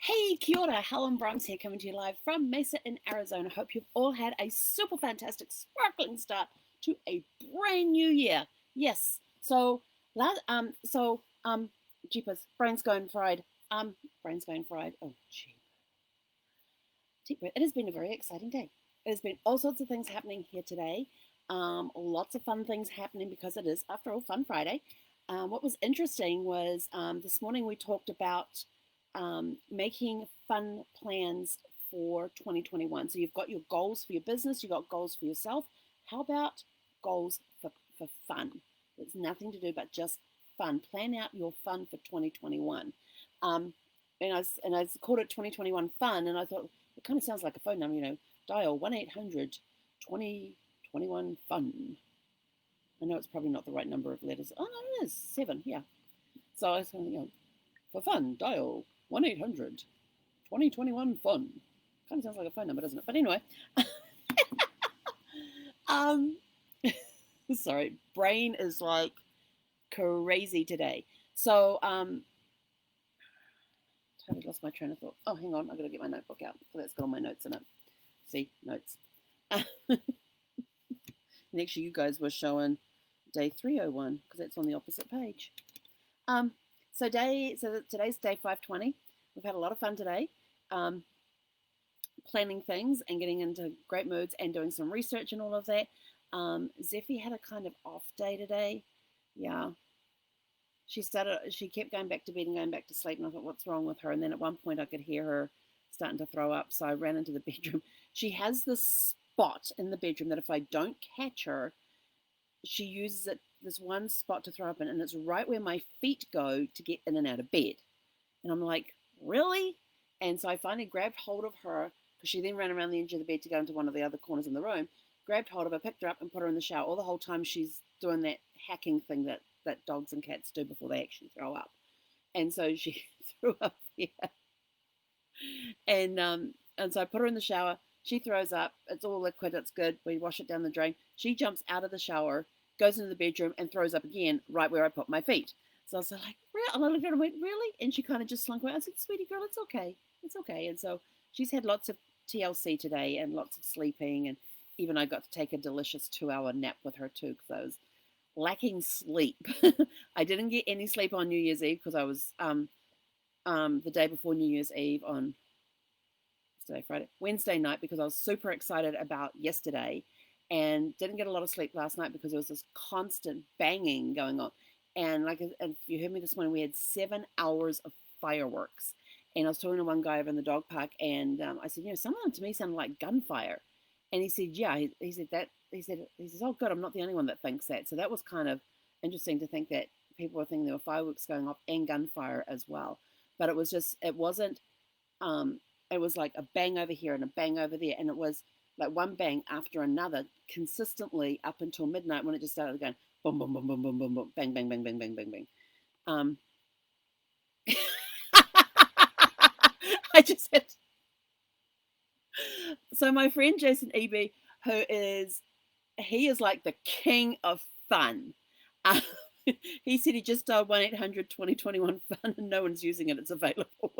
Hey, kia ora, Helen Brahms here, coming to you live from Mesa in Arizona. Hope you've all had a super fantastic, sparkling start to a brand new year. Yes, jeepers, brain's going fried. Brain's going fried. Oh, gee, deep breath. It has been a very exciting day. There's been all sorts of things happening here today. Lots of fun things happening because it is, after all, Fun Friday. What was interesting was this morning we talked about making fun plans for 2021. So you've got your goals for your business, you've got goals for yourself. How about goals for fun? It's nothing to do but just fun. Plan out your fun for 2021. Um, and I called it 2021 fun, and I thought it kind of sounds like a phone number, dial 1-800-2021 fun. I know it's probably not the right number of letters. Oh no, it is 7. Yeah. So I was going, for fun, dial 1-800-2021 fun. Kind of sounds like a phone number, doesn't it? But anyway, um, sorry, brain is like crazy today. So, totally lost my train of thought. Oh, hang on, I gotta get my notebook out because that's got all my notes in it. See, notes. And actually, you guys were showing day 301 because that's on the opposite page. So today's day 520. We've had a lot of fun today, planning things and getting into great moods and doing some research and all of that. Zephy had a kind of off day today. Yeah, she kept going back to bed and going back to sleep, and I thought, what's wrong with her? And then at one point I could hear her starting to throw up, so I ran into the bedroom. She has this spot in the bedroom that if I don't catch her, she uses this one spot to throw up in, and it's right where my feet go to get in and out of bed. And I'm like, really? And so I finally grabbed hold of her, because she then ran around the edge of the bed to go into one of the other corners in the room, grabbed hold of her, picked her up and put her in the shower. All the whole time she's doing that hacking thing that dogs and cats do before they actually throw up. And so she threw up there. And so I put her in the shower. She throws up. It's all liquid. It's good. We wash it down the drain. She jumps out of the shower, goes into the bedroom, and throws up again right where I put my feet. So I was like, really? And I looked at her and went, really? And she kind of just slunk away. I said, sweetie girl, it's okay. It's okay. And so she's had lots of TLC today and lots of sleeping. And even I got to take a delicious 2-hour nap with her too, because I was lacking sleep. I didn't get any sleep on New Year's Eve because I was the day before New Year's Eve on Wednesday night, because I was super excited about yesterday and didn't get a lot of sleep last night because there was this constant banging going on. And like, if you heard me this morning, we had 7 hours of fireworks. And I was talking to one guy over in the dog park, and I said, some of them to me sounded like gunfire. And he said, yeah, he said that, he says, oh, good, I'm not the only one that thinks that. So that was kind of interesting to think that people were thinking there were fireworks going off and gunfire as well. But it wasn't, it was like a bang over here and a bang over there. And it was like one bang after another consistently up until midnight, when it just started going boom, boom, boom, boom, boom, boom, boom, bang, bang, bang, bang, bang, bang, bang. I just had. So my friend Jason Eby, he is like the king of fun. Uh, he said he just dialed 1-800-2021 fun, and no one's using it. It's available.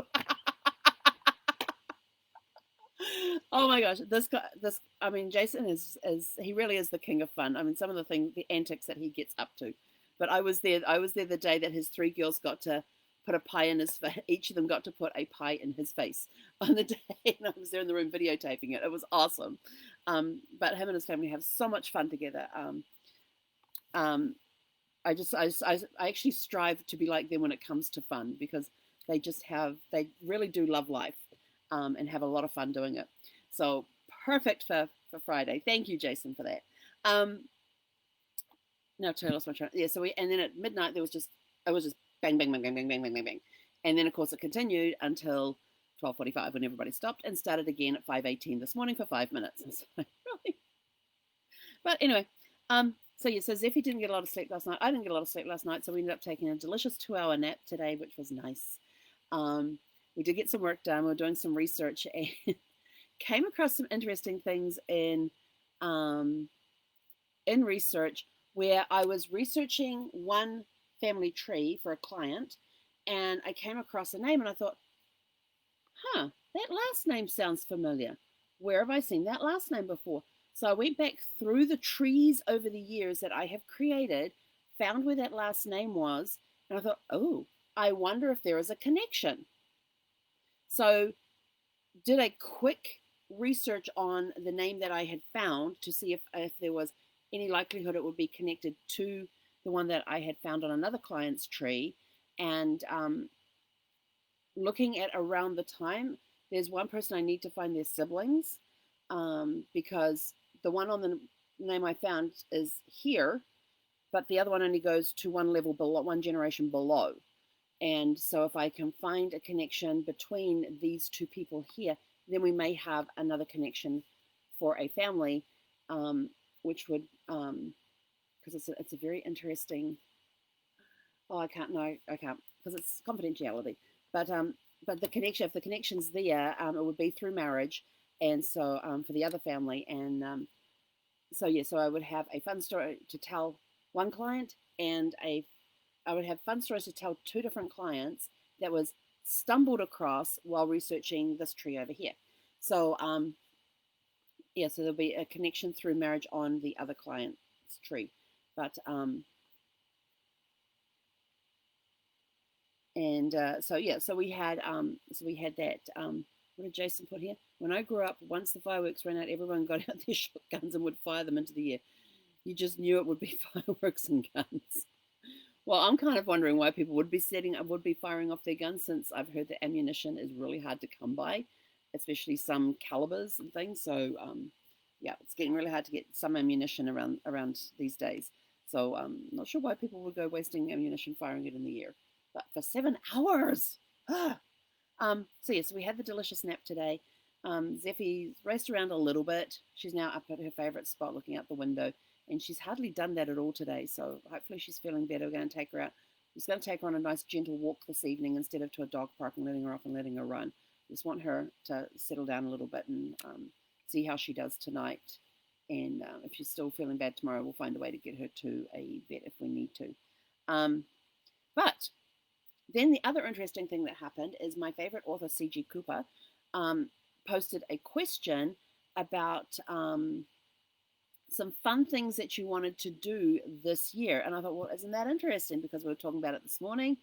Oh my gosh, Jason is he really is the king of fun. I mean, some of the antics that he gets up to. But I was there the day that his 3 girls got to put a pie in his face. Each of them got to put a pie in his face on the day, and I was there in the room videotaping it. It was awesome. But him and his family have so much fun together. I actually strive to be like them when it comes to fun, because they really do love life, and have a lot of fun doing it. So perfect for Friday. Thank you, Jason, for that. Now I lost my train. Yeah. And then at midnight it was just bang, bang, bang, bang, bang, bang, bang, bang, bang, and then of course it continued until 12:45 when everybody stopped, and started again at 5:18 this morning for 5 minutes. Like, really? But anyway, so Zephy didn't get a lot of sleep last night. I didn't get a lot of sleep last night, so we ended up taking a delicious 2-hour nap today, which was nice. We did get some work done. We were doing some research and came across some interesting things in research, where I was researching one family tree for a client, and I came across a name, and I thought, that last name sounds familiar. Where have I seen that last name before? So I went back through the trees over the years that I have created, found where that last name was, and I thought, oh, I wonder if there is a connection. So did a quick research on the name that I had found to see if there was any likelihood it would be connected to the one that I had found on another client's tree. And looking at around the time, there's one person I need to find their siblings, because the one on the name I found is here, but the other one only goes to one level below, one generation below. And so if I can find a connection between these two people here, then we may have another connection for a family, which would, because it's a very interesting. Oh, I can't. No, I can't because it's confidentiality. But the connection, if the connection's there, it would be through marriage, and so for the other family, and so yeah, so I would have a fun story to tell one client, and I would have fun stories to tell two different clients that was stumbled across while researching this tree over here. So yeah, so there'll be a connection through marriage on the other client's tree, but and so yeah, so we had that. What did Jason put here? When I grew up, once the fireworks ran out, everyone got out their shotguns and would fire them into the air. You just knew it would be fireworks and guns. Well, I'm kind of wondering why people would be firing off their guns, since I've heard that ammunition is really hard to come by, especially some calibers and things. So yeah, it's getting really hard to get some ammunition around these days. So not sure why people would go wasting ammunition firing it in the air, but for 7 hours. So yeah, so we had the delicious nap today. Zephy raced around a little bit. She's now up at her favorite spot looking out the window, and she's hardly done that at all today. So hopefully she's feeling better. We're going to take her out. We're just going to take her on a nice gentle walk this evening instead of to a dog park and letting her off and letting her run. Just want her to settle down a little bit and see how she does tonight. And if she's still feeling bad tomorrow, we'll find a way to get her to a vet if we need to. But then the other interesting thing that happened is my favorite author, C.G. Cooper, posted a question about some fun things that you wanted to do this year. And I thought, well, isn't that interesting? Because we were talking about it this morning.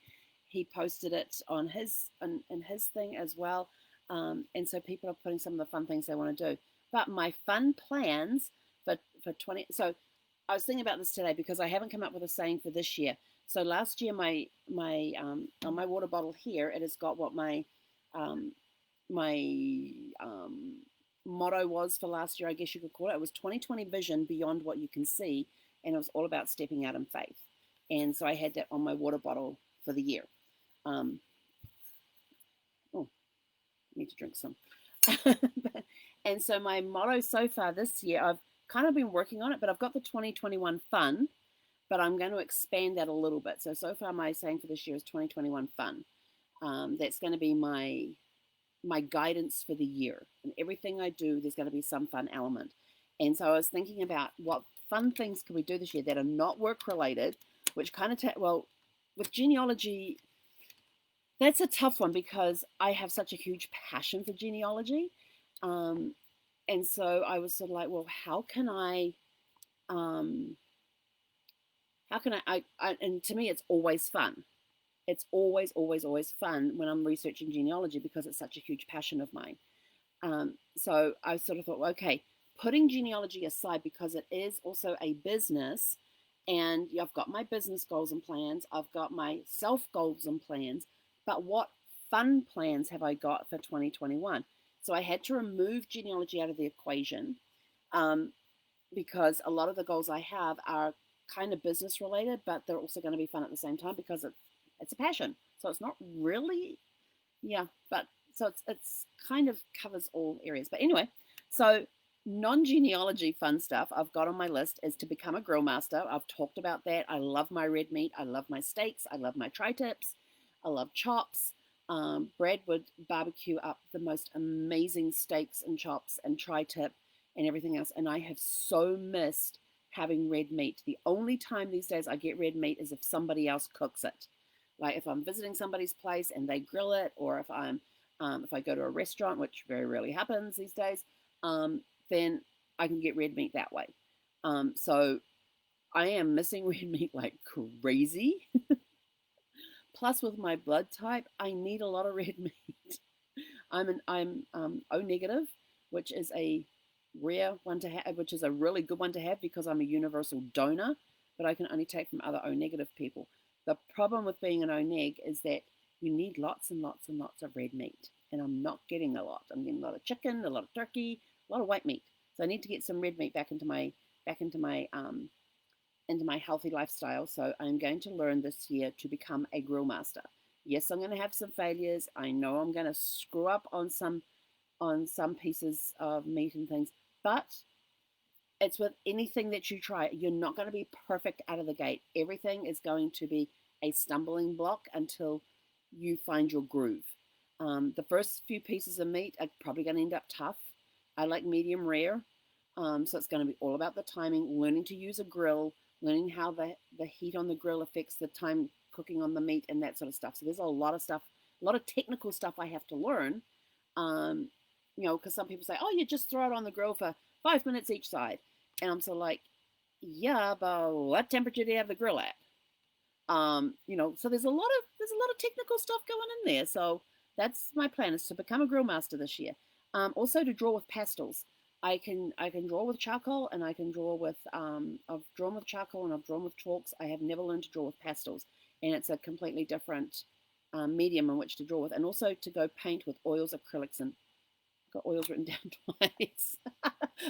He posted it on in his thing as well. And so people are putting some of the fun things they want to do. But my fun plans for 20, so I was thinking about this today because I haven't come up with a saying for this year. So last year, my on my water bottle here, it has got what my motto was for last year, I guess you could call it. It was 2020 vision beyond what you can see, and it was all about stepping out in faith. And so I had that on my water bottle for the year. Oh, I need to drink some. And so my motto so far this year, I've kind of been working on it, but I've got the 2021 fun, but I'm going to expand that a little bit. So far my saying for this year is 2021 fun. That's going to be my guidance for the year. And everything I do, there's going to be some fun element. And so I was thinking about what fun things can we do this year that are not work related, which kind of, well, with genealogy, that's a tough one because I have such a huge passion for genealogy. And so I was sort of like, well, how can I, and to me, it's always fun. It's always, always, always fun when I'm researching genealogy because it's such a huge passion of mine. So I sort of thought, well, okay, putting genealogy aside because it is also a business, and I've got my business goals and plans, I've got my self goals and plans, but what fun plans have I got for 2021? So I had to remove genealogy out of the equation because a lot of the goals I have are kind of business related, but they're also going to be fun at the same time because it's a passion. So it's not really, yeah, but so it's kind of covers all areas. But anyway, so non-genealogy fun stuff I've got on my list is to become a grill master. I've talked about that. I love my red meat. I love my steaks. I love my tri-tips. I love chops. Brad would barbecue up the most amazing steaks and chops and tri-tip and everything else. And I have so missed having red meat. The only time these days I get red meat is if somebody else cooks it. Like if I'm visiting somebody's place and they grill it, or if I'm If I go to a restaurant, which very rarely happens these days, then I can get red meat that way. So I am missing red meat like crazy. Plus, with my blood type, I need a lot of red meat. I'm O negative, which is a rare one to have, which is a really good one to have because I'm a universal donor, but I can only take from other O negative people. The problem with being an O neg is that you need lots and lots and lots of red meat, and I'm not getting a lot. I'm getting a lot of chicken, a lot of turkey, a lot of white meat. So I need to get some red meat back into my healthy lifestyle. So I'm going to learn this year to become a grill master. Yes, I'm going to have some failures. I know I'm going to screw up on some pieces of meat and things, but it's with anything that you try. You're not going to be perfect out of the gate. Everything is going to be a stumbling block until you find your groove. The first few pieces of meat are probably going to end up tough. I like medium rare, so it's going to be all about the timing, learning to use a grill, learning how the heat on the grill affects the time cooking on the meat and that sort of stuff. So there's a lot of stuff, a lot of technical stuff I have to learn. Because some people say, oh, you just throw it on the grill for 5 minutes each side. And I'm sort of like, yeah, but what temperature do you have the grill at? So there's a lot of technical stuff going in there. So that's my plan, is to become a grill master this year. Also to draw with pastels. I can draw with charcoal, and I can draw with I've drawn with charcoal and I've drawn with chalks. I have never learned to draw with pastels, and it's a completely different medium in which to draw with, and also to go paint with oils, acrylics, and I've got oils written down twice.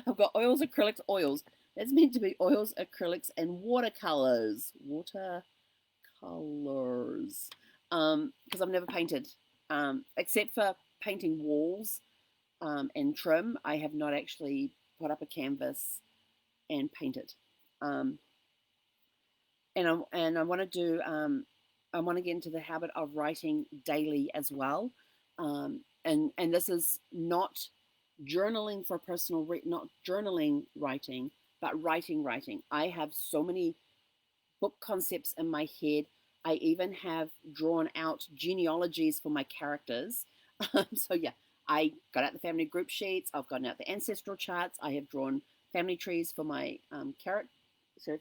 I've got oils, acrylics, oils. That's meant to be oils, acrylics, and watercolors. Watercolors. Because I've never painted, except for painting walls and trim. I have not actually put up a canvas and painted. And I want to do. I want to get into the habit of writing daily as well. And this is not journaling for personal, not journaling writing, but writing. I have so many book concepts in my head. I even have drawn out genealogies for my characters. So yeah, I got out the family group sheets. I've gotten out the ancestral charts. I have drawn family trees for my for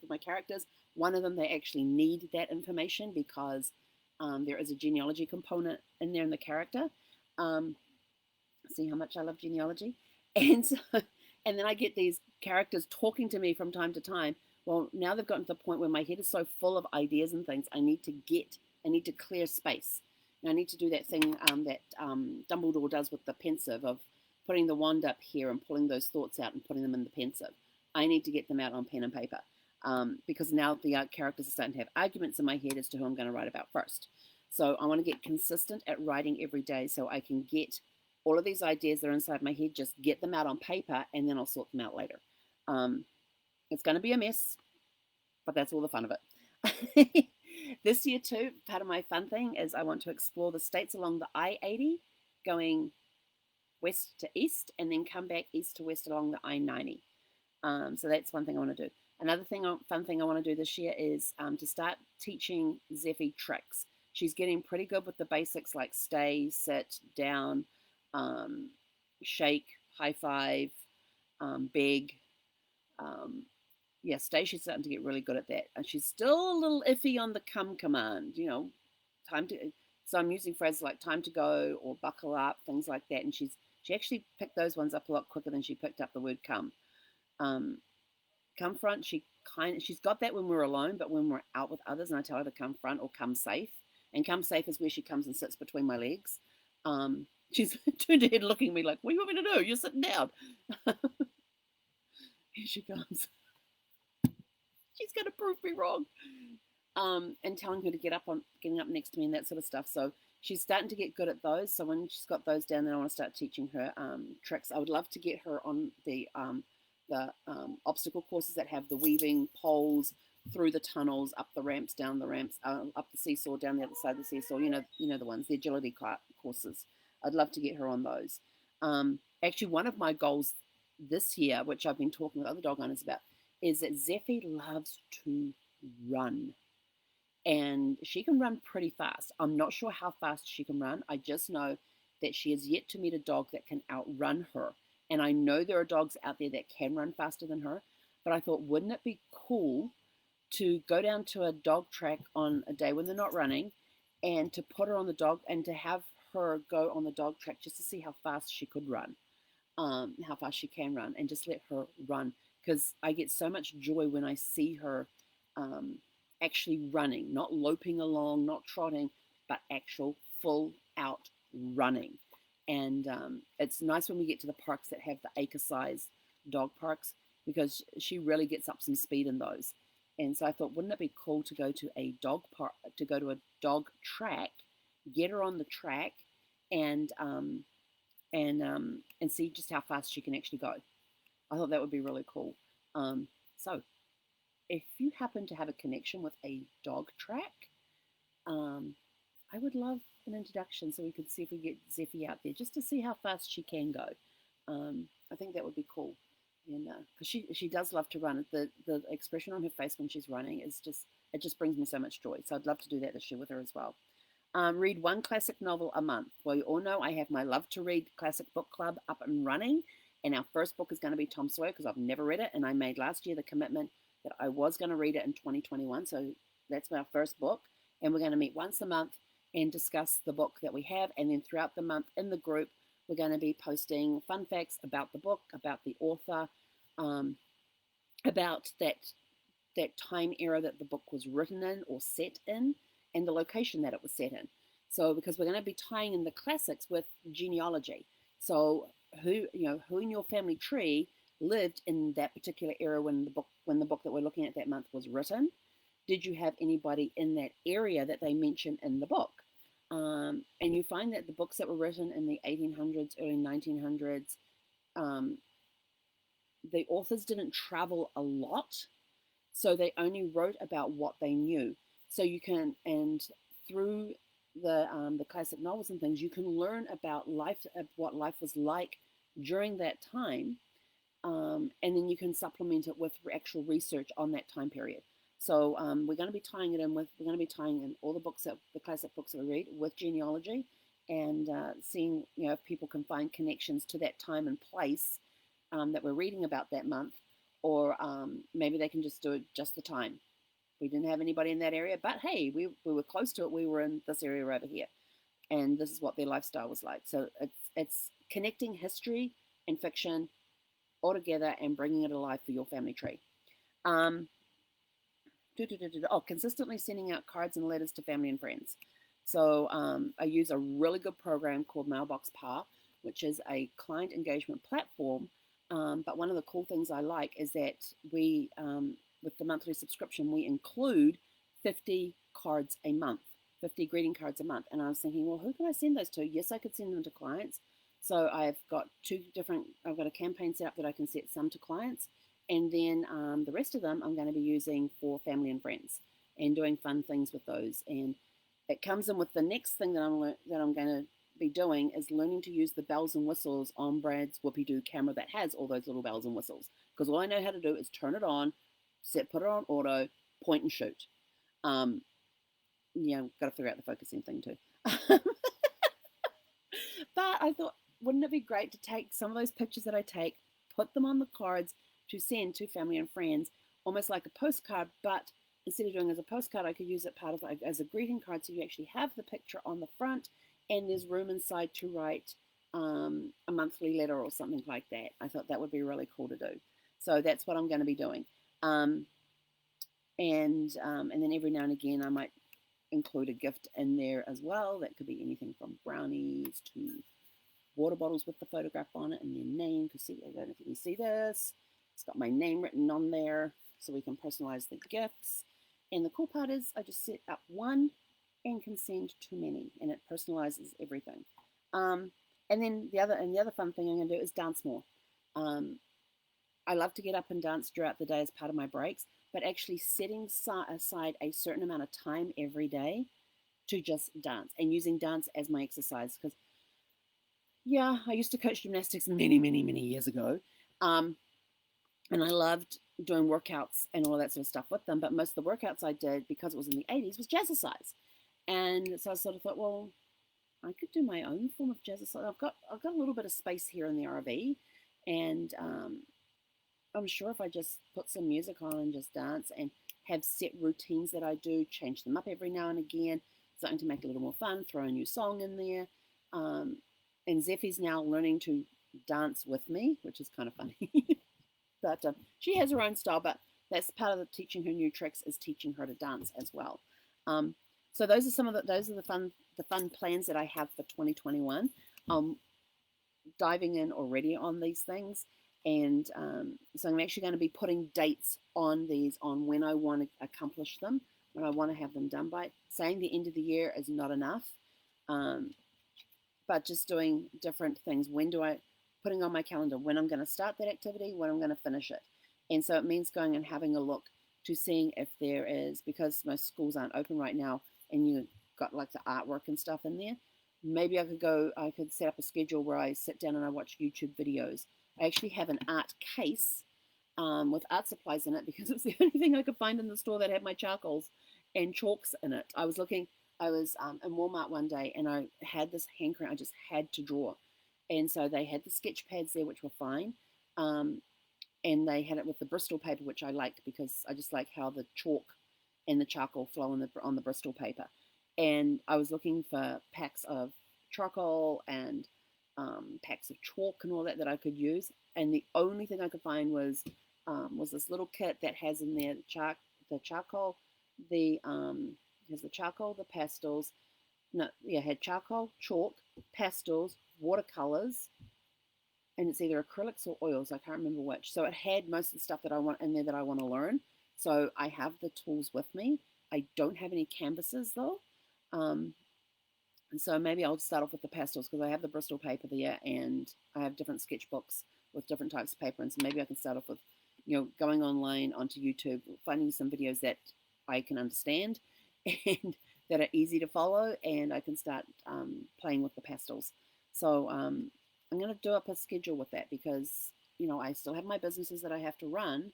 my characters. One of them, they actually need that information because there is a genealogy component in there in the character. See how much I love genealogy, and then I get these characters talking to me from time to time. Well, now they've gotten to the point where my head is so full of ideas and things. I need to clear space. And I need to do that thing that Dumbledore does with the pensive, of putting the wand up here and pulling those thoughts out and putting them in the pensive. I need to get them out on pen and paper because now the characters are starting to have arguments in my head as to who I'm going to write about first. So I want to get consistent at writing every day so I can get all of these ideas that are inside my head, just get them out on paper, and then I'll sort them out later. It's going to be a mess, but that's all the fun of it. This year too, part of my fun thing is I want to explore the states along the I-80, going west to east, and then come back east to west along the I-90. So that's one thing I want to do. Another fun thing I want to do this year is to start teaching Zephy tricks. She's getting pretty good with the basics like stay, sit, down, shake, high five, beg. Stay, she's starting to get really good at that. And she's still a little iffy on the come command, time to, so I'm using phrases like time to go or buckle up, things like that. And she actually picked those ones up a lot quicker than she picked up the word come. Come front, she's got that when we're alone, but when we're out with others and I tell her to come front or come safe. And come safe is where she comes and sits between my legs. She's turned her head looking at me like, what do you want me to do? You're sitting down. Here she comes. She's going to prove me wrong. And telling her to getting up next to me and that sort of stuff. So she's starting to get good at those. So when she's got those down, then I want to start teaching her tricks. I would love to get her on the obstacle courses that have the weaving poles through the tunnels, up the ramps, down the ramps, up the seesaw, down the other side of the seesaw. You know the ones, the agility courses. I'd love to get her on those. Actually, one of my goals this year, which I've been talking with other dog owners about, is that Zephy loves to run. And she can run pretty fast. I'm not sure how fast she can run. I just know that she has yet to meet a dog that can outrun her. And I know there are dogs out there that can run faster than her, but I thought, wouldn't it be cool to go down to a dog track on a day when they're not running and to put her on the dog and to have her go on the dog track just to see how fast she could run, how fast she can run, and just let her run. Because I get so much joy when I see her actually running, not loping along, not trotting, but actual full out running. And it's nice when we get to the parks that have the acre size dog parks, because she really gets up some speed in those. And so I thought, wouldn't it be cool to go to a dog park, to go to a dog track, get her on the track, and see just how fast she can actually go. I thought that would be really cool. So if you happen to have a connection with a dog track, I would love an introduction so we could see if we get Zephy out there just to see how fast she can go. I think that would be cool. And because she does love to run. The expression on her face when she's running is just, it just brings me so much joy. So I'd love to do that this year with her as well. Read one classic novel a month. Well, you all know I have my Love to Read Classic Book Club up and running. And our first book is going to be Tom Sawyer, because I've never read it. And I made last year the commitment that I was going to read it in 2021. So that's our first book. And we're going to meet once a month and discuss the book that we have. And then throughout the month in the group, we're going to be posting fun facts about the book, about the author, about that time era that the book was written in or set in, and the location that it was set in. So because we're going to be tying in the classics with genealogy. So who in your family tree lived in that particular era when the book that we're looking at that month was written? Did you have anybody in that area that they mention in the book? And you find that the books that were written in the 1800s, early 1900s, the authors didn't travel a lot, so they only wrote about what they knew. So you can, and through the classic novels and things, you can learn about life, what life was like during that time, and then you can supplement it with actual research on that time period. So we're going to be tying in all the books, the classic books that we read, with genealogy, and seeing if people can find connections to that time and place that we're reading about that month, or maybe they can just do it just the time. We didn't have anybody in that area, but hey, we were close to it. We were in this area over here, and this is what their lifestyle was like. So it's connecting history and fiction all together and bringing it alive for your family tree. Consistently sending out cards and letters to family and friends. So I use a really good program called Mailbox Power, which is a client engagement platform. But one of the cool things I like is that we, with the monthly subscription, we include 50 cards a month, 50 greeting cards a month. And I was thinking, well, who can I send those to? Yes, I could send them to clients. So I've got I've got a campaign set up that I can set some to clients. And then the rest of them I'm going to be using for family and friends and doing fun things with those. And it comes in with the next thing that I'm going to be doing is learning to use the bells and whistles on Brad's Whoopie-Doo camera that has all those little bells and whistles. Because all I know how to do is turn it on, put it on auto, point and shoot. Got to figure out the focusing thing too. But I thought, wouldn't it be great to take some of those pictures that I take, put them on the cards to send to family and friends, almost like a postcard, but instead of doing it as a postcard, I could use it as a greeting card, so you actually have the picture on the front, and there's room inside to write a monthly letter or something like that. I thought that would be really cool to do. So that's what I'm going to be doing. And then every now and again, I might include a gift in there as well. That could be anything from brownies to water bottles with the photograph on it and their name. Because see, I don't know if you can see this. It's got my name written on there, so we can personalize the gifts. And the cool part is I just set up one and can send too many, and it personalizes everything. And then the other fun thing I'm going to do is dance more. I love to get up and dance throughout the day as part of my breaks, but actually setting aside a certain amount of time every day to just dance, and using dance as my exercise. Because I used to coach gymnastics many, many, many years ago. And I loved doing workouts and all that sort of stuff with them. But most of the workouts I did, because it was in the 80s, was jazzercise. And so I sort of thought, well, I could do my own form of jazzercise. I've got a little bit of space here in the RV, and I'm sure if I just put some music on and just dance and have set routines that I do, change them up every now and again, something to make it a little more fun, throw a new song in there. Um, and Zephy's now learning to dance with me, which is kind of funny. But she has her own style, but that's part of the teaching her new tricks is teaching her to dance as well. Um, so those are the fun plans that I have for 2021. Um, Diving in already on these things, and so I'm actually going to be putting dates on these on when I want to accomplish them, when I want to have them done by. Saying the end of the year is not enough, um, but just doing different things. When do I putting on my calendar when I'm going to start that activity, when I'm going to finish it, and so it means going and having a look to seeing if there is, because most schools aren't open right now, and you got like the artwork and stuff in there. Maybe I could set up a schedule where I sit down and I watch YouTube videos. I actually have an art case with art supplies in it because it's the only thing I could find in the store that had my charcoals and chalks in it. I was in Walmart one day and I had this handprint I just had to draw. And so they had the sketch pads there, which were fine. And they had it with the Bristol paper, which I liked because I just like how the chalk and the charcoal flow on the Bristol paper. And I was looking for packs of charcoal and packs of chalk and all that I could use. And the only thing I could find was this little kit that has in there the charcoal, has the charcoal, the pastels. No, yeah, had charcoal, chalk, pastels, watercolors, and it's either acrylics or oils. I can't remember which. So it had most of the stuff that I want in there that I want to learn. So I have the tools with me. I don't have any canvases though. And so maybe I'll start off with the pastels because I have the Bristol paper there and I have different sketchbooks with different types of paper. And so maybe I can start off with, going online onto YouTube, finding some videos that I can understand and that are easy to follow, and I can start playing with the pastels. So I'm going to do up a schedule with that because, I still have my businesses that I have to run,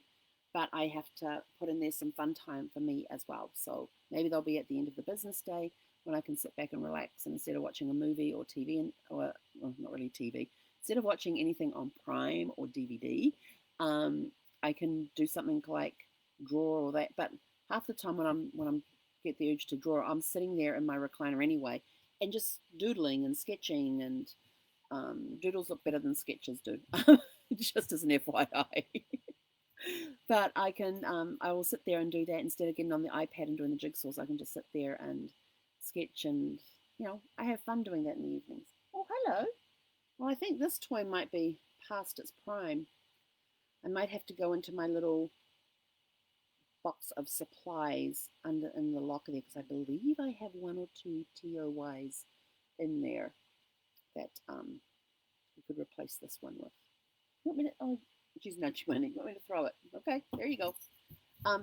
but I have to put in there some fun time for me as well. So maybe they'll be at the end of the business day when I can sit back and relax, and instead of watching a movie or TV, or well, not really TV, instead of watching anything on Prime or DVD, I can do something like draw or that. But half the time when I'm get the urge to draw, I'm sitting there in my recliner anyway, and just doodling and sketching, and doodles look better than sketches do, just as an FYI. But I will sit there and do that instead of getting on the iPad and doing the jigsaws. I can just sit there and sketch, and I have fun doing that in the evenings. Oh, hello. Well, I think this toy might be past its prime. I might have to go into my little box of supplies in the locker there because I believe I have one or two TOYs in there that we could replace this one with. You want me to? Oh, she's nudging me. You want me to throw it? Okay, there you go.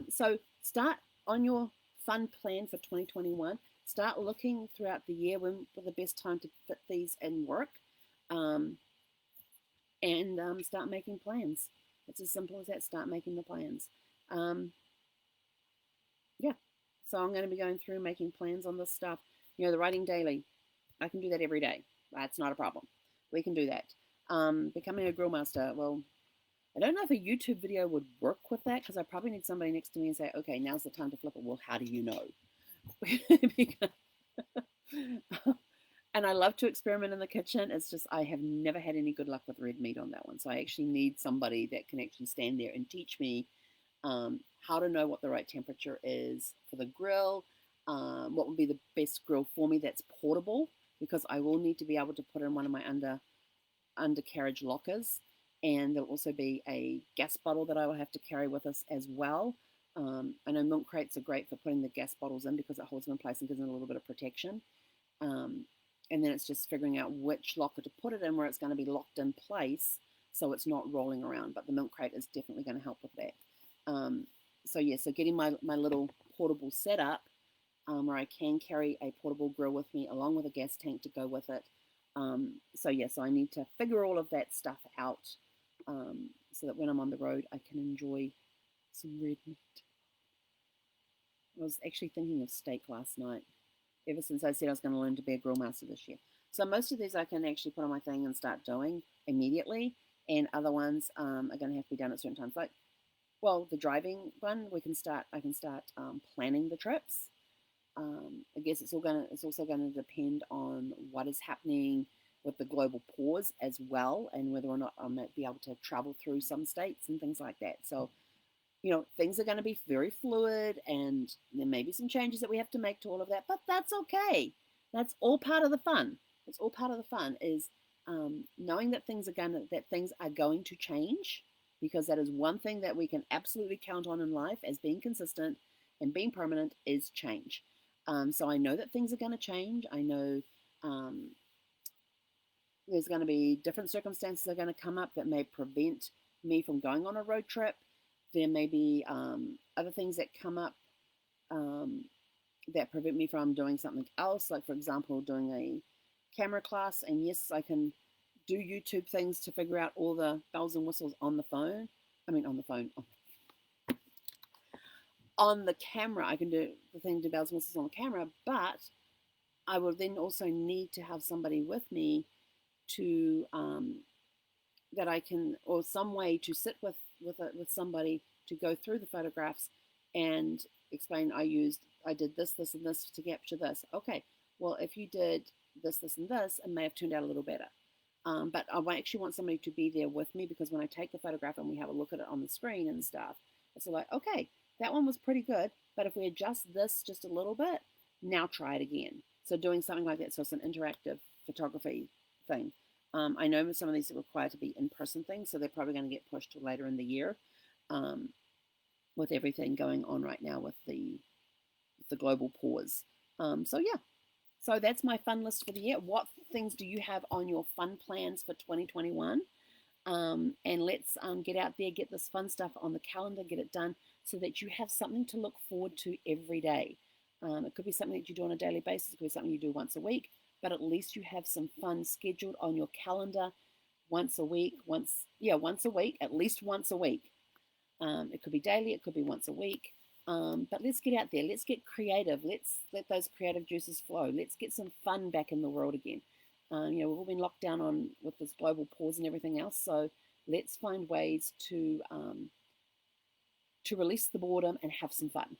So start on your fun plan for 2021. Start looking throughout the year when for the best time to fit these in work, and start making plans. It's as simple as that. Start making the plans. Yeah. So I'm going to be going through making plans on this stuff. The writing daily. I can do that every day. That's not a problem. We can do that. Becoming a grill master. Well, I don't know if a YouTube video would work with that because I probably need somebody next to me and say, okay, now's the time to flip it. Well, how do you know? And I love to experiment in the kitchen. It's just I have never had any good luck with red meat on that one. So I actually need somebody that can actually stand there and teach me how to know what the right temperature is for the grill, what would be the best grill for me that's portable, because I will need to be able to put in one of my undercarriage lockers. And there'll also be a gas bottle that I will have to carry with us as well. I know milk crates are great for putting the gas bottles in because it holds them in place and gives them a little bit of protection. And then it's just figuring out which locker to put it in where it's going to be locked in place so it's not rolling around. But the milk crate is definitely going to help with that. So getting my little portable setup where I can carry a portable grill with me along with a gas tank to go with it. So I need to figure all of that stuff out so that when I'm on the road, I can enjoy some red meat. I was actually thinking of steak last night. ever since I said I was going to learn to be a grill master this year. So most of these I can actually put on my thing and start doing immediately, and other ones are going to have to be done at certain times. Like, well, the driving one, we can start. I can start planning the trips. I guess it's also gonna depend on what is happening with the global pause as well, and whether or not I might be able to travel through some states and things like that. So, things are going to be very fluid, and there may be some changes that we have to make to all of that, but that's okay. That's all part of the fun. It's all part of the fun is knowing that things are going to change, because that is one thing that we can absolutely count on in life as being consistent and being permanent is change. So I know that things are going to change. I know um, there's going to be different circumstances that are going to come up that may prevent me from going on a road trip. There may be other things that come up um, that prevent me from doing something else, like, for example, doing a camera class. And yes, I can do YouTube things to figure out all the bells and whistles on the phone. I mean, on the phone. On the camera, I can do the thing, do bells and whistles on the camera, but I will then also need to have somebody with me to that I can, or some way to sit with somebody to go through the photographs and explain. I did this, this, and this to capture this. Okay, well, if you did this, this, and this, it may have turned out a little better. But I actually want somebody to be there with me, because when I take the photograph and we have a look at it on the screen and stuff, it's like, okay, that one was pretty good, but if we adjust this just a little bit, now try it again. So doing something like that, so it's an interactive photography thing. I know some of these are required to be in-person things, so they're probably going to get pushed to later in the year, with everything going on right now with the global pause. So yeah, so that's my fun list for the year. What things do you have on your fun plans for 2021? And let's get out there, get this fun stuff on the calendar, get it done so that you have something to look forward to every day. It could be something that you do on a daily basis, it could be something you do once a week, but at least you have some fun scheduled on your calendar once a week, at least once a week. It could be daily, it could be once a week. But let's get out there. Let's get creative. Let's let those creative juices flow. Let's get some fun back in the world again. We've all been locked down on with this global pause and everything else. So let's find ways to release the boredom and have some fun.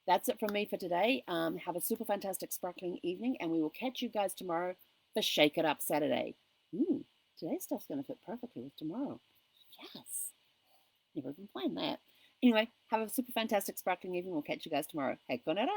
That's it from me for today. Have a super fantastic sparkling evening, and we will catch you guys tomorrow for Shake It Up Saturday. Ooh, today's stuff's going to fit perfectly with tomorrow. Yes. Never even planned that. Anyway, have a super fantastic sparkling evening. We'll catch you guys tomorrow. Hey, konera.